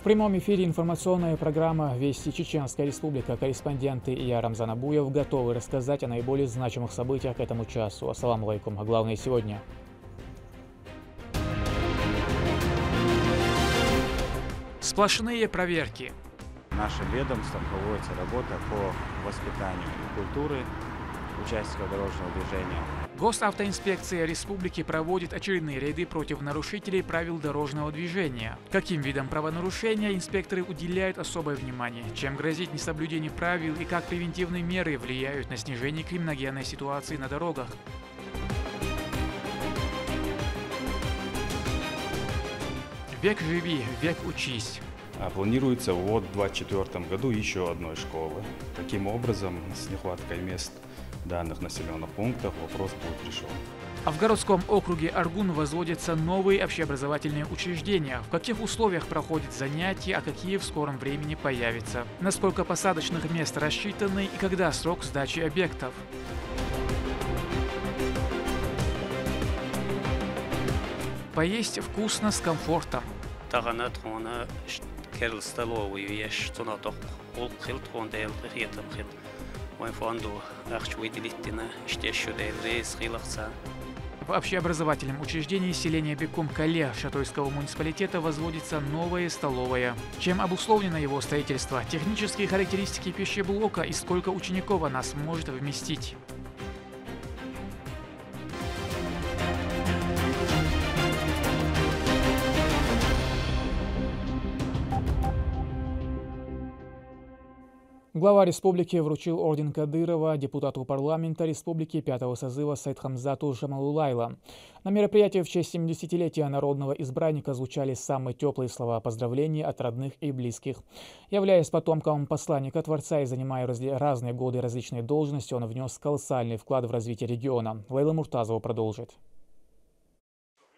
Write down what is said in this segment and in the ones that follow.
В прямом эфире информационная программа «Вести Чеченская Республика». Корреспонденты и я, Рамзан Абуев, готовы рассказать о наиболее значимых событиях к этому часу. Ассаламу алейкум. А главное сегодня. Сплошные проверки. Нашим ведомством проводится работа по воспитанию культуры участников дорожного движения. Госавтоинспекция республики проводит очередные рейды против нарушителей правил дорожного движения. Каким видам правонарушения инспекторы уделяют особое внимание? Чем грозит несоблюдение правил и как превентивные меры влияют на снижение криминогенной ситуации на дорогах? Век живи, век учись. Планируется ввод в 2024 году еще одной школы. Таким образом, с нехваткой мест в данных населенных пунктах вопрос будет решен. А в городском округе Аргун возводятся новые общеобразовательные учреждения. В каких условиях проходят занятия, а какие в скором времени появятся? Насколько посадочных мест рассчитаны и когда срок сдачи объектов? Поесть вкусно с комфортом. В общеобразовательном учреждении селения Бекум-Кале Шатойского муниципалитета возводится новая столовая. Чем обусловлено его строительство? Технические характеристики пищеблока и сколько учеников она сможет вместить? Глава республики вручил орден Кадырова депутату парламента республики 5-го созыва Саидхамзату Жамалулайло. На мероприятии в честь 70-летия народного избранника звучали самые теплые слова поздравления от родных и близких. Являясь потомком посланника Творца и занимая разные годы различные должности, он внес колоссальный вклад в развитие региона. Лейла Муртазова продолжит.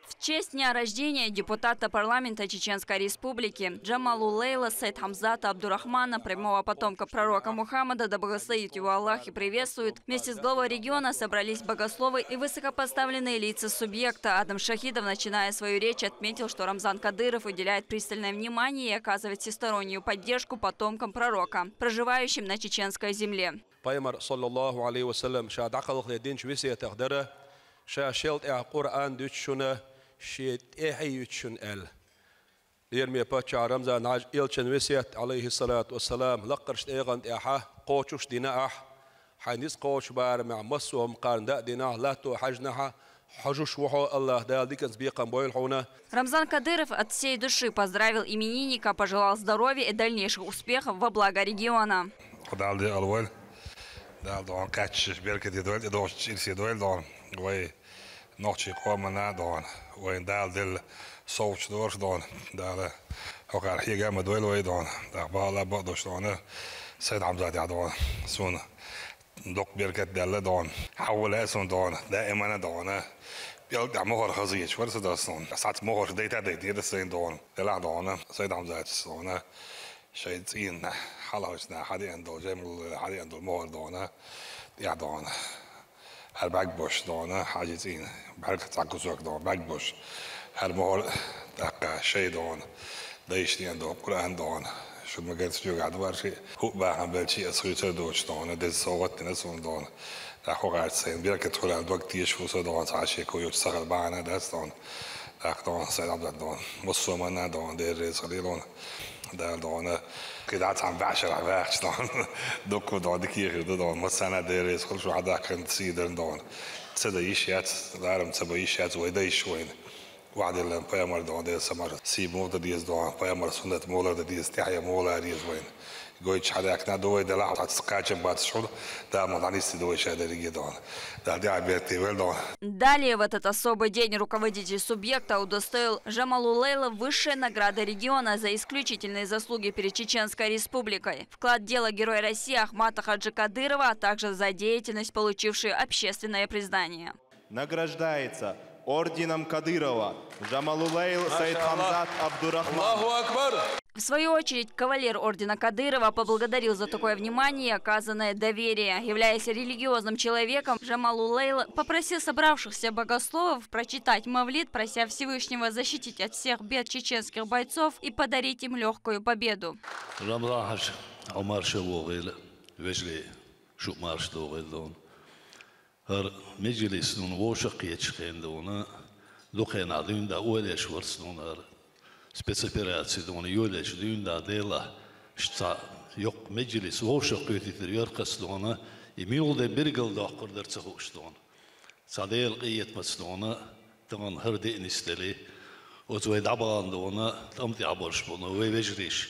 В честь дня рождения депутата парламента Чеченской Республики Джамалулейла Саидхамзата Абдурахмана, прямого потомка пророка Мухаммада, да благословит его Аллах и приветствует, вместе с главой региона собрались богословы и высокопоставленные лица субъекта. Адам Шахидов, начиная свою речь, отметил, что Рамзан Кадыров уделяет пристальное внимание и оказывает всестороннюю поддержку потомкам пророка, проживающим на чеченской земле. شيت يتشن ال يرمي باتشا رمزان عج إلشن وسيت عليه الصلاة والسلام لقرش إيغان إحا قوشوش ديناح حنيس قوش بار مع مسوهم قارن دا ديناح لا تو حجناح حجوش وحو الله دا ديكنس بيقان بويل حونا. Рамзан Кадыров от всей души поздравил именинника, пожелал здоровья и дальнейших успехов во благо региона. نقطة قوة دون وين دال دل صوت دور دون دال وقال هي جامد وين دون دا بالا بقدوش دون سيد حمزة دون سون دق بيركت دل دون حول اسون دون دائما دون بيلقى مهر خزيج ورث دون ساعات مهر ديتا ديت السين دون دلع دون سيد حمزة دون شيء زين حلاوشنا حدي عنده جمل حدي عنده المهر دون يا دون هالباقبوش دونه حاجزين بحركة تعكسوك دون باقبوش هالمهول دقة شيء دون دايشتي عندهم قرآن دون شو ما قلت جو قاعد وارشي هو باهم بالشيء أصير تدوش دون دز صوت نسون دون داخو قاعد سين بيرك تدخل عند وقت يشوفوا دون تعشي كويو تشتغل معنا داس دون داخ دون سيد عبد دون مصو منا دون دير ريس دون ده دون كده عم بعشر عباش دون دوكو دون دكير دون مسنا ديريس كل شو حدا كان تسيدر دون تسدا يشيات دارم تسبا يشيات ويدا يشوين وعد اللي بيامر دون دي سمر سيمو ديز دون بيامر سنة مولا ديز تحيا مولا ديز وين قويتش حدا كنا دوي دلع تسقاچ بعد شهور да модалисты دوي شهادة регион да диабеты дон. Далее в этот особый день руководитель субъекта удостоил Жамалулейла высшей награды региона за исключительные заслуги перед Чеченской Республикой, вклад в дело Героя России Ахмата Хаджи Кадырова, а также за деятельность, получившую общественное признание. Награждается орденом Кадырова Жамалулейл Саидхамзат Абдурахман. В свою очередь, кавалер ордена Кадырова поблагодарил за такое внимание и оказанное доверие. Являясь религиозным человеком, Джамалулейла попросил собравшихся богословов прочитать мавлид, прося Всевышнего защитить от всех бед чеченских бойцов и подарить им легкую победу. Спецоперации дон юлеч дюнда дела что yok meclis voşak ötütür kasdona imilde birgel dağırdır çıkışdon sadel qiyetmasdona tamam hırdı inisteli o zöyd abalanda ona tamti abarış bunu ve vecriş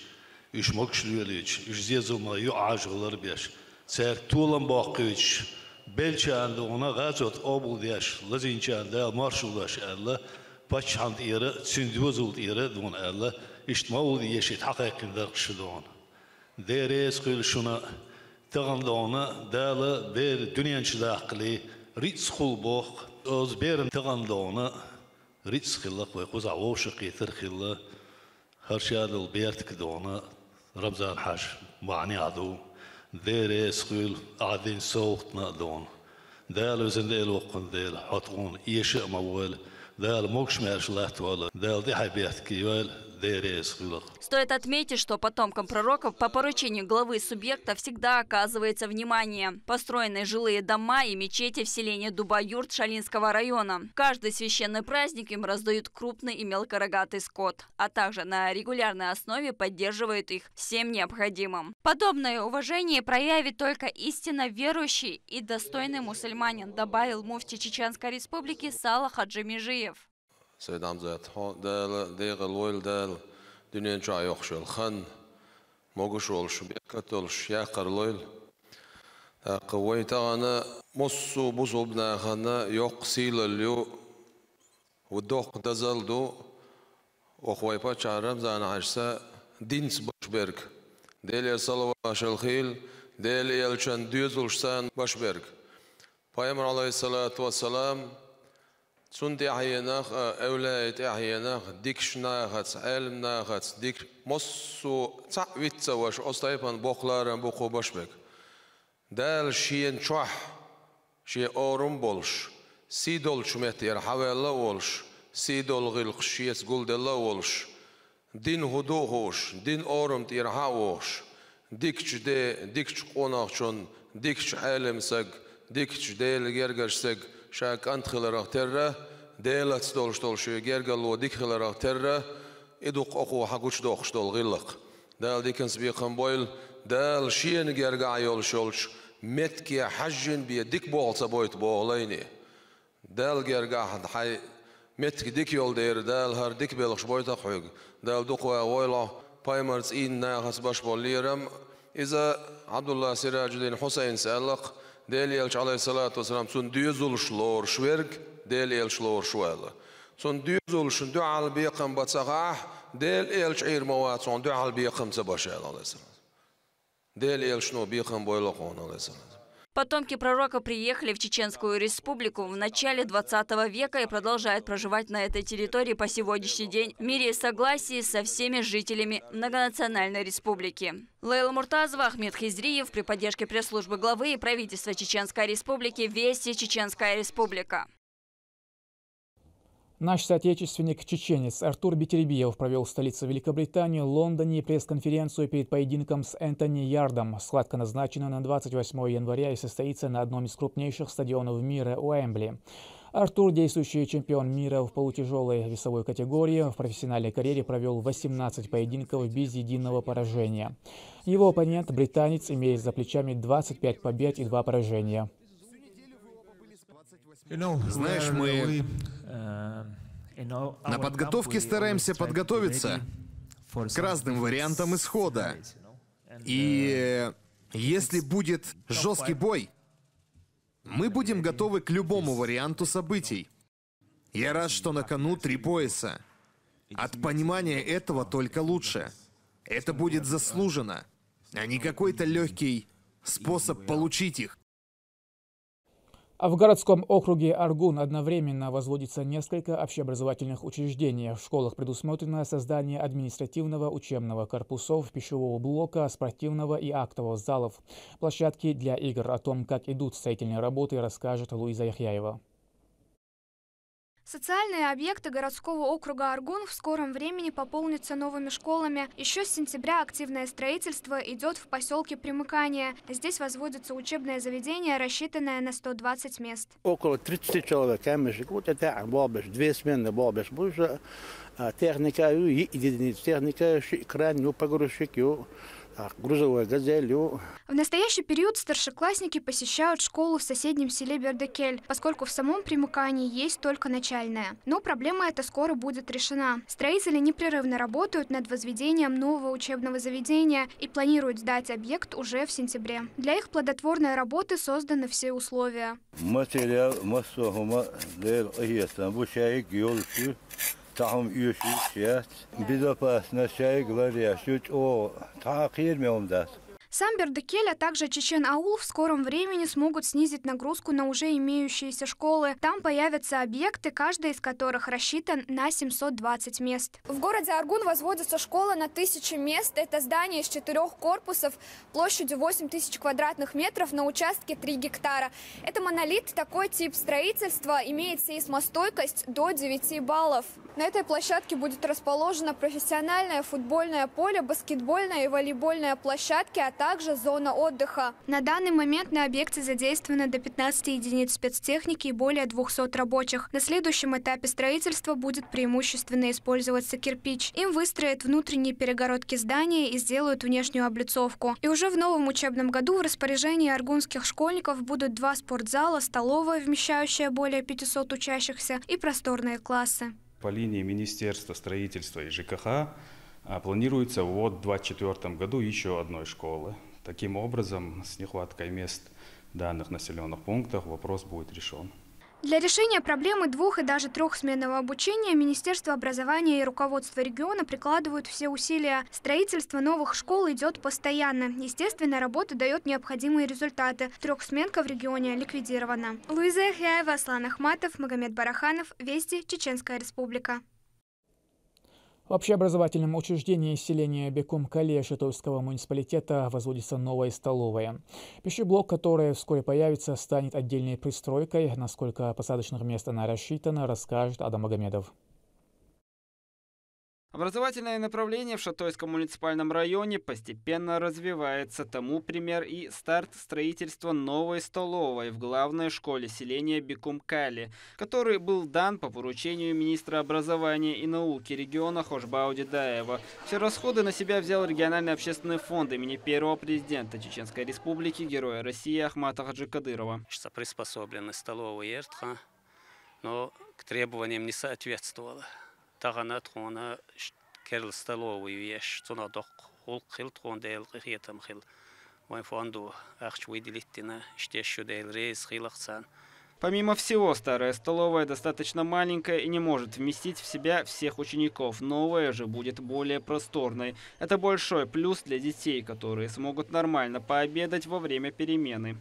üç mokşlüyeliç üç zezulma yu ağaçlar beş ser tuğlan bağqıç belçande ona gazot obul diyaş lazinçande marşulaş Allah Başhand yeri, sündüzult yeri don elle, iştmaul yeşit hakikaten şudon. Deres kıl şuna, tağandağına dağla bir dünyançıda akıllı, ritskul boğ, öz berin tağandağına ritskıllık ve kuza oşuk yetirkıllı, her şeyadıl bertik doğuna, Ramzan haş, mani adu, deres kıl adin soğutna don. Dağla özünde el okun del, hatun, yeşi mavul, Стоит отметить, что потомкам пророков по поручению главы субъекта всегда оказывается внимание. Построены жилые дома и мечети в селении Дубаюрт Шалинского района. Каждый священный праздник им раздают крупный и мелкорогатый скот, а также на регулярной основе поддерживают их всем необходимым. Подобное уважение проявит только истинно верующий и достойный мусульманин, добавил муфти Чеченской Республики Салах Хаджимижиев. Dünyanın çayı yoxşul, xan, moğuş olş, bekat olş, yakar loyl. Qıvay tağana, mossu buzulbna xana, yok sililyo, vdoq dazaldu, oxvaypa çağıram zana açsa, dins başberg. Deli salava şalxil, deli elçen düz olşsan başberg. Peygamber aleyhissalatu vesselam, Sundi ahyenach, evlayet ahyenach, dikş nağats, elm nağats, dik mossu ta'vitsa vaş, ostaypan boklarım boku başbek. Dal şiyen çuah, şiye orum bolş, sidol çumet yer havella olş, sidol gılq şiyes guldella olş, din hudu hoş, din orum tir ha hoş, dikç de, dikç qonaqçun, dikç elmsag, dikç del gergaşsag, Şak antxilarak terra, delat stolştolşu gergallo dikxilarak terra, eduk oku haguç doqştol gillaq. Dal dikens biqan boyl, dal şiyen gerga ayol şolş, metki hajjin biye dik boğalsa boyut boğalayni. Dal gerga hay metki dik yol der, dal har dik belqş boyta xuyg. Dal duqwa oyla paymarts in nahas baş bolliram. İza Abdullah Sirajuddin Husayn sallaq Deli elç aleyhissalatu vesselam son düz oluşlor şverg, deli elç lor şwala. Son düz oluşun dual biqam batsaqah, del elç irmawat son dual biqam sabashal aleyhissalam. Del elç no biqam boylaqon aleyhissalam. Потомки пророка приехали в Чеченскую Республику в начале 20 века и продолжают проживать на этой территории по сегодняшний день в мире и согласии со всеми жителями многонациональной республики. Лейла Муртазова, Ахмед Хизриев при поддержке пресс-службы главы и правительства Чеченской Республики «Вести Чеченская Республика». Наш соотечественник-чеченец Артур Бетербиев провел в столице Великобритании, Лондоне, пресс-конференцию перед поединком с Энтони Ярдом. Схватка назначена на 28 января и состоится на одном из крупнейших стадионов мира – Уэмбли. Артур, действующий чемпион мира в полутяжелой весовой категории, в профессиональной карьере провел 18 поединков без единого поражения. Его оппонент, британец, имеет за плечами 25 побед и 2 поражения. Знаешь, мы на подготовке стараемся подготовиться к разным вариантам исхода. И если будет жесткий бой, мы будем готовы к любому варианту событий. Я рад, что на кону 3 пояса. От понимания этого только лучше. Это будет заслуженно, а не какой-то легкий способ получить их. А в городском округе Аргун одновременно возводится несколько общеобразовательных учреждений. В школах предусмотрено создание административного учебного корпусов, пищевого блока, спортивного и актового залов, площадки для игр. О том, как идут строительные работы, расскажет Луиза Яхьяева. Социальные объекты городского округа Аргун в скором времени пополнятся новыми школами. Еще с сентября активное строительство идет в поселке Примыкания. Здесь возводится учебное заведение, рассчитанное на 120 мест. Около 30 человек живут. Это две смены, больше техника, единицы техника, кран, погрузчик, грузовой газель. В настоящий период старшеклассники посещают школу в соседнем селе Бердекель, поскольку в самом Примыкании есть только начальная. Но проблема эта скоро будет решена. Строители непрерывно работают над возведением нового учебного заведения и планируют сдать объект уже в сентябре. Для их плодотворной работы созданы все условия. Там еще безопасность, говорящий о таких мемдас. Сам Бердекель, а также Чечен-Аул в скором времени смогут снизить нагрузку на уже имеющиеся школы. Там появятся объекты, каждый из которых рассчитан на 720 мест. В городе Аргун возводится школа на 1000 мест. Это здание из 4 корпусов площадью 8000 квадратных метров на участке 3 гектара. Это монолит, такой тип строительства имеет сейсмостойкость до 9 баллов. На этой площадке будет расположено профессиональное футбольное поле, баскетбольная и волейбольная площадки, а также зона отдыха. На данный момент на объекте задействовано до 15 единиц спецтехники и более 200 рабочих. На следующем этапе строительства будет преимущественно использоваться кирпич. Им выстроят внутренние перегородки здания и сделают внешнюю облицовку. И уже в новом учебном году в распоряжении аргунских школьников будут 2 спортзала, столовая, вмещающая более 500 учащихся, и просторные классы. По линии Министерства строительства и ЖКХ планируется ввод в 2024 году еще одной школы. Таким образом, с нехваткой мест в данных населенных пунктах вопрос будет решен. Для решения проблемы 2- и даже 3-сменного обучения Министерство образования и руководство региона прикладывают все усилия. Строительство новых школ идет постоянно. Естественно, работа дает необходимые результаты. 3-сменка в регионе ликвидирована. Луиза Яхьяева, Аслан Ахматов, Магомед Бараханов. Вести, Чеченская Республика. В общеобразовательном учреждении селения Бекум-Кале Шатойского муниципалитета возводится новая столовая. Пищеблок, который вскоре появится, станет отдельной пристройкой. Насколько посадочных мест она рассчитана, расскажет Адам Магомедов. Образовательное направление в Шатойском муниципальном районе постепенно развивается. Тому пример и старт строительства новой столовой в главной школе селения Бекум-Кале, который был дан по поручению министра образования и науки региона Хошбау Дедаева. Все расходы на себя взял региональный общественный фонд имени первого президента Чеченской Республики, героя России Ахмата Хаджи Кадырова. Приспособлены столовые ертха, но к требованиям не соответствовало. Тағана тғона керл столовую еш, цона док хул хил тғон дейл хитам хил. Вайн фонду ахч выделиттина, штещу дейл рейс хилахсан. Помимо всего, старая столовая достаточно маленькая и не может вместить в себя всех учеников. Новая же будет более просторной. Это большой плюс для детей, которые смогут нормально пообедать во время перемены.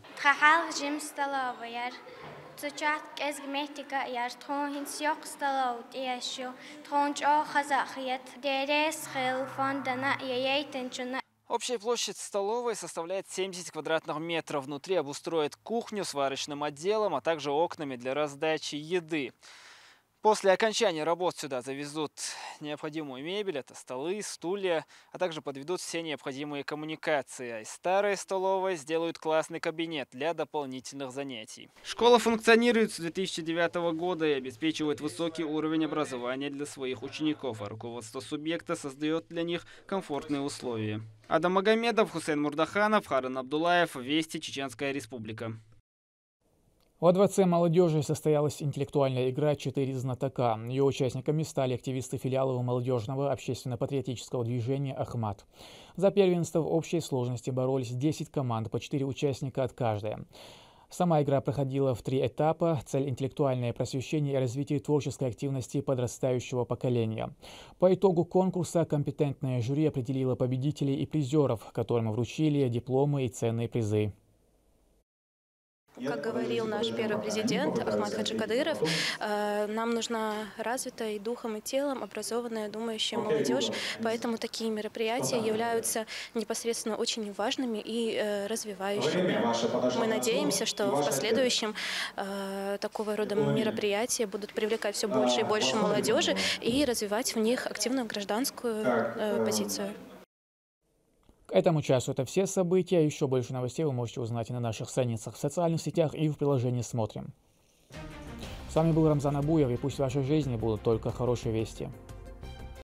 Цучат эзгметика яр тхон сёк сталаут яшо тхон чо хазахиет дерес хил фондана яейтенчуна. Общая площадь столовой составляет 70 квадратных метров. Внутри обустроят кухню с варочным отделом, а также окнами для раздачи еды. После окончания работ сюда завезут необходимую мебель, это столы, стулья, а также подведут все необходимые коммуникации. А из старой столовой сделают классный кабинет для дополнительных занятий. Школа функционирует с 2009 года и обеспечивает высокий уровень образования для своих учеников, а руководство субъекта создает для них комфортные условия. Адам Магомедов, Хусейн Мурдаханов, Харан Абдулаев, Вести, Чеченская Республика. Во Дворце молодежи состоялась интеллектуальная игра «4 знатока». Ее участниками стали активисты филиала молодежного общественно-патриотического движения «Ахмат». За первенство в общей сложности боролись 10 команд, по 4 участника от каждой. Сама игра проходила в 3 этапа. Цель – интеллектуальное просвещение и развитие творческой активности подрастающего поколения. По итогу конкурса компетентное жюри определило победителей и призеров, которым вручили дипломы и ценные призы. Как говорил наш первый президент Ахмад Хаджи Кадыров, нам нужна развитая и духом, и телом образованная, думающая молодежь. Поэтому такие мероприятия являются непосредственно очень важными и развивающими. Мы надеемся, что в последующем такого рода мероприятия будут привлекать все больше и больше молодежи и развивать в них активную гражданскую позицию. К этому часу это все события. Еще больше новостей вы можете узнать и на наших страницах в социальных сетях и в приложении «Смотрим». С вами был Рамзан Абуев, и пусть в вашей жизни будут только хорошие вести.